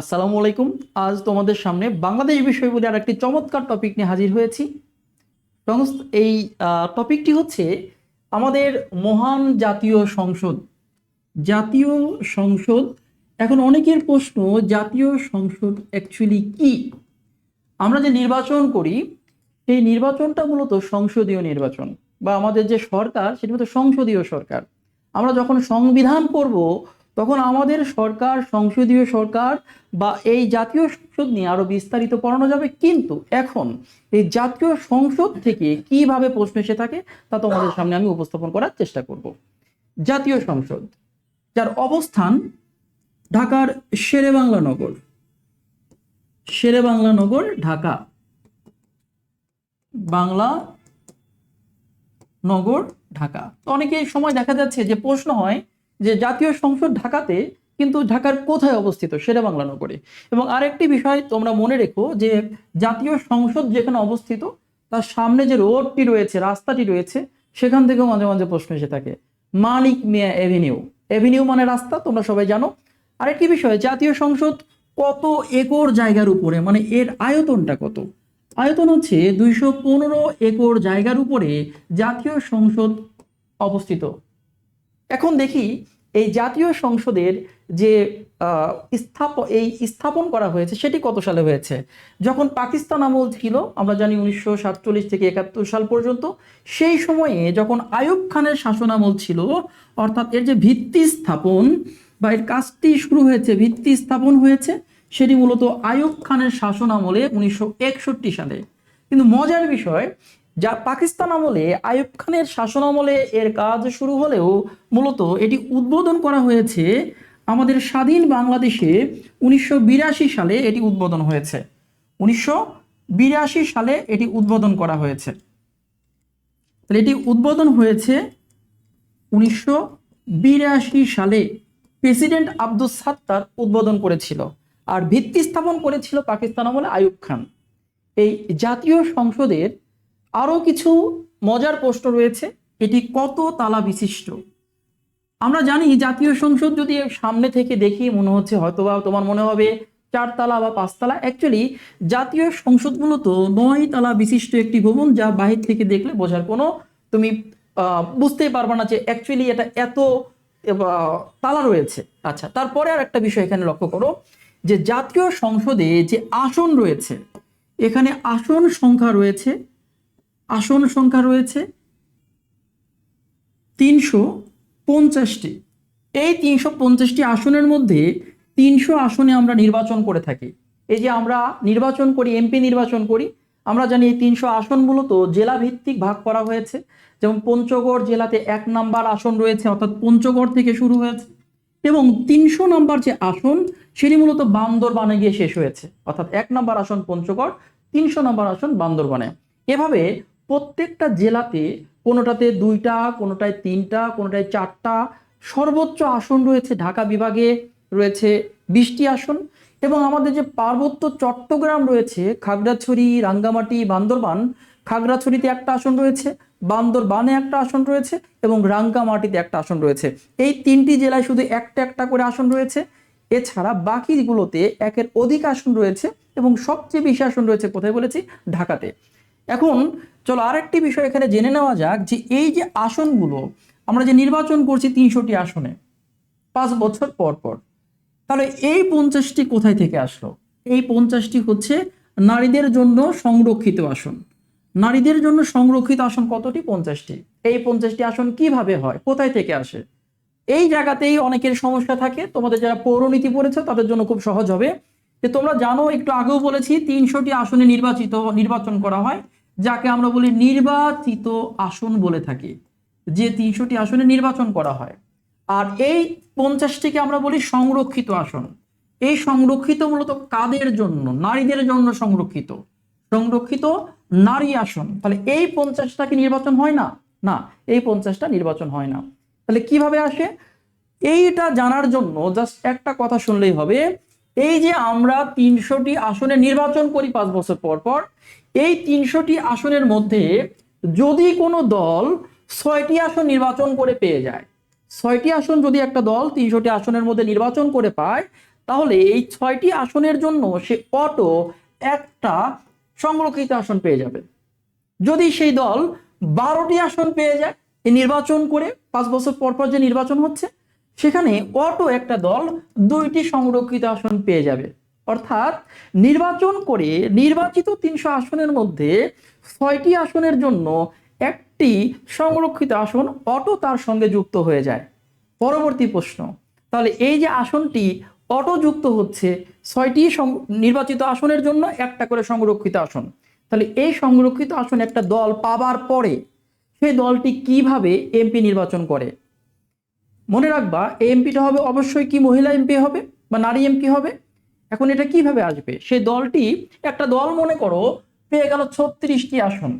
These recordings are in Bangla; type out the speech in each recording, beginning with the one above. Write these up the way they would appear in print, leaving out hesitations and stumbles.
আসসালামু আলাইকুম। আজ তোমাদের সামনে বাংলাদেশ বিষয় বলে আর একটি চমৎকার টপিক নিয়ে হাজির হয়েছি। এই টপিকটি হচ্ছে আমাদের মহান জাতীয় সংসদ। জাতীয় সংসদ, এখন অনেকের প্রশ্ন, জাতীয় সংসদ অ্যাকচুয়ালি কি? আমরা যে নির্বাচন করি সেই নির্বাচনটা মূলত সংসদীয় নির্বাচন, বা আমাদের যে সরকার সেটা মূলত সংসদীয় সরকার। আমরা যখন সংবিধান করব তখন আমাদের সরকার সংসদীয় সরকার, বা এই জাতীয় সংসদ নিয়ে আরো বিস্তারিত পড়ানো যাবে। কিন্তু এখন এই জাতীয় সংসদ থেকে কিভাবে প্রশ্ন এসে থাকে তা তোমাদের সামনে আমি উপস্থাপন করার চেষ্টা করব। জাতীয় সংসদ, যার অবস্থান ঢাকার শেরেবাংলা নগর, শেরেবাংলা নগর, ঢাকা, বাংলা নগর, ঢাকা। তো অনেকে সময় দেখা যাচ্ছে যে প্রশ্ন হয় যে জাতীয় সংসদ ঢাকাতে, কিন্তু ঢাকার কোথায় অবস্থিত? শেরেবাংলা নগরে। এবং আরেকটি বিষয় তোমরা মনে রেখো যে জাতীয় সংসদ যেখানে অবস্থিত তার সামনে যে রোডটি রয়েছে, রাস্তাটি রয়েছে, সেখান থেকেও মাঝে মাঝে প্রশ্ন এসে থাকে। মানিক মিয়া এভিনিউ, এভিনিউ মানে রাস্তা, তোমরা সবাই জানো। আরেকটি বিষয়, জাতীয় সংসদ কত একর জায়গার উপরে, মানে এর আয়তনটা কত? আয়তন হচ্ছে 215 একর জায়গার উপরে জাতীয় সংসদ অবস্থিত। এখন দেখি এই জাতীয় সংসদের যে স্থাপন করা হয়েছে সেটি কত সালে হয়েছে। যখন পাকিস্তান আমল ছিল, আমরা জানি 1947 থেকে 71 সাল পর্যন্ত, সেই সময়ে যখন আইয়ুব খানের শাসন আমল ছিল, অর্থাৎ এর যে ভিত্তি স্থাপন বা এর কাজটি শুরু হয়েছে, ভিত্তি স্থাপন হয়েছে, সেটি মূলত আইয়ুব খানের শাসন আমলে 1961 সালে। কিন্তু মজার বিষয়, যা পাকিস্তান আমলে আইয়ুব খানের শাসন আমলে এর কাজ শুরু হলেও মূলত এটি উদ্বোধন করা হয়েছে আমাদের স্বাধীন বাংলাদেশে 1982 সালে এটি উদ্বোধন হয়েছে। 1982 সালে এটি উদ্বোধন করা হয়েছে। তাহলে এটি উদ্বোধন হয়েছে 1982 সালে। প্রেসিডেন্ট আব্দুস সাত্তার উদ্বোধন করেছিল, আর ভিত্তি স্থাপন করেছিল পাকিস্তান আমলে আইয়ুব খান। এই জাতীয় সংসদের আরো কিছু মজার প্রশ্ন রয়েছে। এটি কত তালা বিশিষ্ট? আমরা জানি জাতীয় সংসদ যদি সামনে থেকে দেখি মনে হচ্ছে হয়তোবা তোমার মনে হবে 4 তালা বা 5 তালা। অ্যাকচুয়ালি জাতীয় সংসদ মূলত 9 তালা বিশিষ্ট একটি ভবন, যা বাহির থেকে দেখলে বোঝার কোনো, তুমি বুঝতেই পারবে না যে অ্যাকচুয়ালি এটা এত তালা রয়েছে। আচ্ছা, তারপরে আর একটা বিষয় এখানে লক্ষ্য করো, যে জাতীয় সংসদে যে আসন রয়েছে, এখানে আসন সংখ্যা রয়েছে, আসন সংখ্যা রয়েছে 350টি। এই 350টি আসনের মধ্যে 300 আসনে আমরা নির্বাচন করে থাকি। এই যে আমরা নির্বাচন করি, এমপি নির্বাচন করি, আমরা জানি এই 300 আসন মূলত জেলা ভিত্তিক ভাগ করা হয়েছে। যেমন পঞ্চগড় জেলাতে 1 নম্বর আসন রয়েছে, অর্থাৎ পঞ্চগড় থেকে শুরু হয়েছে। এবং 300 নম্বর যে আসন সেটি মূলত বান্দরবানে গিয়ে শেষ হয়েছে, অর্থাৎ 1 নম্বর আসন পঞ্চগড়, 300 নম্বর আসন বান্দরবানে। এভাবে প্রত্যেকটা জেলাতে কোনোটাতে 2টা, কোনোটায় 3টা, কোনোটায় 4টা, সর্বোচ্চ আসন রয়েছে ঢাকা বিভাগে রয়েছে 20টি আসন। এবং আমাদের যে পার্বত্য চট্টগ্রাম রয়েছে, খাগড়াছড়ি, রাঙ্গামাটি, বান্দরবান, খাগড়াছড়িতে একটা আসন রয়েছে, বান্দরবানে একটা আসন রয়েছে, এবং রাঙ্গামাটিতে একটা আসন রয়েছে। এই 3টি জেলায় শুধু একটা একটা করে আসন রয়েছে। এছাড়া বাকিগুলোতে একের অধিক আসন রয়েছে, এবং সবচেয়ে বেশি আসন রয়েছে কোথায় বলেছি? ঢাকাতে। এখন চলো আরেকটি বিষয় এখানে জেনে নেওয়া যাক, যে এই যে আসনগুলো আমরা যে নির্বাচন করছি 300টি আসনে 5 বছর পর পর, তাহলে এই 50টি কোথায় থেকে আসলো? এই 50টি হচ্ছে নারীদের জন্য সংরক্ষিত আসন। নারীদের জন্য সংরক্ষিত আসন কতটি? 50টি। এই 50টি আসন কিভাবে হয়, কোথায় থেকে আসে? এই জায়গাতেই অনেকের সমস্যা থাকে। তোমাদের যারা পৌরনীতি পড়েছে তাদের জন্য খুব সহজ হবে, যে তোমরা জানো, একটু আগেও বলেছি, 300টি আসনে নির্বাচন করা হয়, যাকে আমরা বলি নির্বাচিত আসন বলে থাকি, যে 300টি আসনে নির্বাচন করা হয়। আর এই 50টিকে আমরা বলি সংরক্ষিত আসন। এই সংরক্ষিত মূলত কাদের জন্য? নারীদের জন্য সংরক্ষিত, সংরক্ষিত নারী আসন। তাহলে এই 50টা কি নির্বাচন হয় না? না, এই 50টা নির্বাচন হয় না। তাহলে কিভাবে আসে? এইটা জানার জন্য জাস্ট একটা কথা শুনলেই হবে। এই যে আমরা 300টি আসনে নির্বাচন করি 5 বছর পর পর, এই 300টি আসনের মধ্যে যদি কোনো দল 6টি আসন নির্বাচন করে পেয়ে যায়, 6টি আসন যদি একটা দল 300টি আসনের মধ্যে নির্বাচন করে পায়, তাহলে এই 6টি আসনের জন্য সে অটো একটা সংরক্ষিত আসন পেয়ে যাবে। যদি সেই দল 12টি আসন পেয়ে যায়, এই নির্বাচন করে 5 বছর পর পর যে নির্বাচন হচ্ছে, সেখানে অটো একটা দল 2টি সংরক্ষিত আসন পেয়ে যাবে। অর্থাৎ নির্বাচন করে নির্বাচিত 300 আসনের মধ্যে 6টি আসনের জন্য একটি সংরক্ষিত আসন অটো তার সঙ্গে যুক্ত হয়ে যায়। পরবর্তী প্রশ্ন, তাহলে এই যে আসনটি অটো যুক্ত হচ্ছে 6টি নির্বাচিত আসনের জন্য একটা করে সংরক্ষিত আসন, তাহলে এই সংরক্ষিত আসন একটা দল পাবার পরে সেই দলটি কিভাবে এমপি নির্বাচন করে? মনে রাখবা এই এমপিটা হবে অবশ্যই কি মহিলা এমপি হবে বা নারী এমপি হবে। এখন এটা কিভাবে আসবে? সেই দলটি, একটা দল মনে করো পেয়ে গেল 36টি আসন,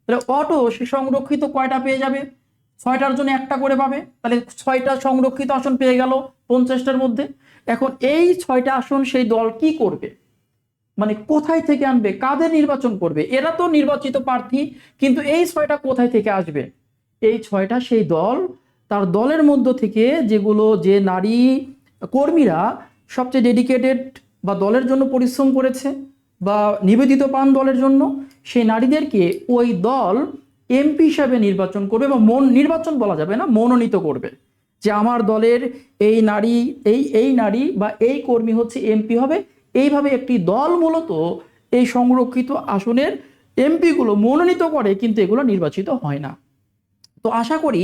তাহলে অটো সে সংরক্ষিত কয়টা পেয়ে যাবে? 6টার জন্য একটা করে পাবে, তাহলে 6টা সংরক্ষিত আসন পেয়ে গেল 50টার মধ্যে। এখন এই 6টা আসন সেই দল কি করবে, মানে কোথায় থেকে আনবে, কাদের নির্বাচন করবে? এরা তো নির্বাচিত প্রার্থী, কিন্তু এই 6টা কোথায় থেকে আসবে? এই 6টা সেই দল তার দলের মধ্য থেকে, যেগুলো যে নারী কর্মীরা সবচেয়ে ডেডিকেটেড বা দলের জন্য পরিশ্রম করেছে বা নিবেদিত পান দলের জন্য, সেই নারীদেরকে ওই দল এমপি হিসাবে নির্বাচন করবে, বা নির্বাচন বলা যাবে না, মনোনীত করবে যে আমার দলের এই নারী, এই নারী বা এই কর্মী হচ্ছে এমপি হবে। এইভাবে একটি দল মূলত এই সংরক্ষিত আসনের এমপিগুলো মনোনীত করে, কিন্তু এগুলো নির্বাচিত হয় না। তো আশা করি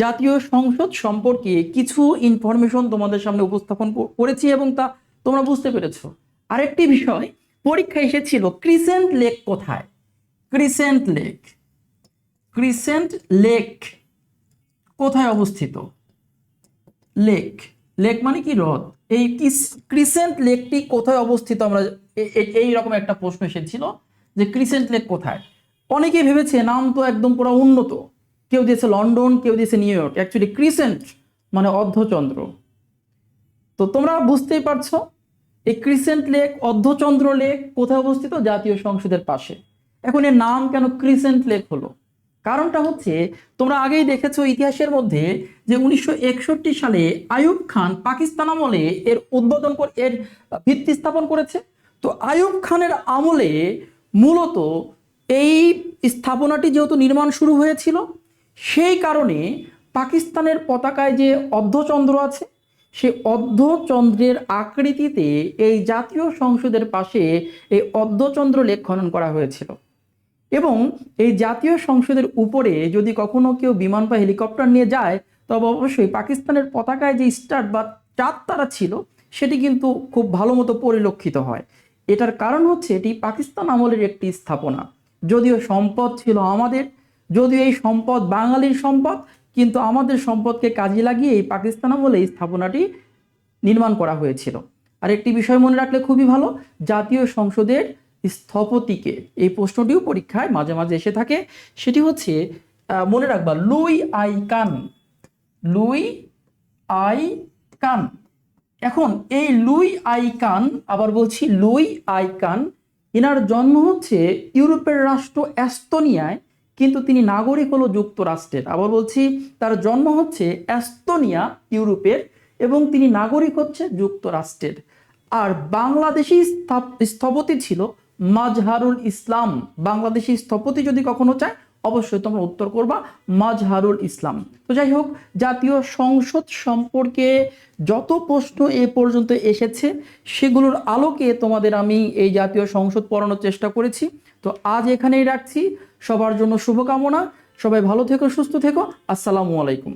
জাতীয় সংসদ সম্পর্কে কিছু ইনফরমেশন তোমাদের সামনে উপস্থাপন করেছি এবং তা তোমরা বুঝতে পেরেছো। আরেকটি বিষয় পরীক্ষা এসেছিল, ক্রিসেন্ট লেক কোথায়? ক্রিসেন্ট লেক, ক্রিসেন্ট লেক কোথায় অবস্থিত? লেক, লেক মানে কি হ্রদ। এই ক্রিসেন্ট লেকটি কোথায় অবস্থিত? আমরা এই রকম একটা প্রশ্ন এসেছিল যে ক্রিসেন্ট লেক কোথায়। অনেকে ভেবেছে নাম তো একদম পুরো উন্নত, কেউ দিয়েছে লন্ডন, কেউ দিয়েছে নিউ ইয়র্ক। অ্যাকচুয়ালি ক্রিসেন্ট মানে অর্ধচন্দ্র। তো তোমরা বুঝতেই পারছো এই ক্রিসেন্ট লেক, অর্ধচন্দ্র লেক কোথায় অবস্থিত? জাতীয় সংসদের পাশে। এখন এর নাম কেন ক্রিসেন্ট লেক হলো? কারণটা হচ্ছে, তোমরা আগেই দেখেছো ইতিহাসের মধ্যে যে 1961 সালে আইয়ুব খান পাকিস্তান আমলে এর উদ্বোধন করে, এর ভিত্তি স্থাপন করেছে। তো আইয়ুব খানের আমলে মূলত এই স্থাপনাটি যেহেতু নির্মাণ শুরু হয়েছিল, সেই কারণে পাকিস্তানের পতাকায় যে অর্ধচন্দ্র আছে, সেই অর্ধচন্দ্রের আকৃতিতে এই জাতীয় সংসদের পাশে এই অর্ধচন্দ্র লেক খনন করা হয়েছিল। এবং এই জাতীয় সংসদের উপরে যদি কখনো কেউ বিমান বা হেলিকপ্টার নিয়ে যায়, তবে অবশ্যই পাকিস্তানের পতাকায় যে স্টার বা চাঁদ তারা ছিল, সেটি কিন্তু খুব ভালো মতো পরিলক্ষিত হয়। এটার কারণ হচ্ছে এটি পাকিস্তান আমলের একটি স্থাপনা। যদিও সম্পদ ছিল আমাদের, যদিও এই সম্পদ বাঙালির সম্পদ, কিন্তু আমাদের সম্পদকে কাজে লাগিয়ে এই পাকিস্তান আমলে এই স্থাপনাটি নির্মাণ করা হয়েছিল। আর একটি বিষয় মনে রাখলে খুবই ভালো, জাতীয় সংসদের স্থপতিকে, এই প্রশ্নটিও পরীক্ষায় মাঝে মাঝে এসে থাকে। সেটি হচ্ছে মনে রাখবা Louis I Kahn, Louis I Kahn. এখন এই লুই আই কান, আবার বলছি লুই আই কান, এনার জন্ম হচ্ছে ইউরোপের রাষ্ট্র এস্তোনিয়ায়, কিন্তু তিনি নাগরিক হলো যুক্তরাষ্ট্রের। আবার বলছি, তার জন্ম হচ্ছে এস্তোনিয়া, ইউরোপের, এবং তিনি নাগরিক হচ্ছে যুক্তরাষ্ট্রের। আর বাংলাদেশি স্থপতি ছিল মাজহারুল ইসলাম। বাংলাদেশি স্থপতি যদি কখনো চায়, অবশ্যই তোমরা উত্তর করবা মাজহারুল ইসলাম। তো যাই হোক, জাতীয় সংসদ সম্পর্কে যত প্রশ্ন এ পর্যন্ত এসেছে, সেগুলোর আলোকে তোমাদের আমি এই জাতীয় সংসদ পড়ানোর চেষ্টা করেছি। তো আজ এখানেই রাখছি। সবার জন্য শুভকামনা। সবাই ভালো থেকো, সুস্থ থেকো। আসসালামু আলাইকুম।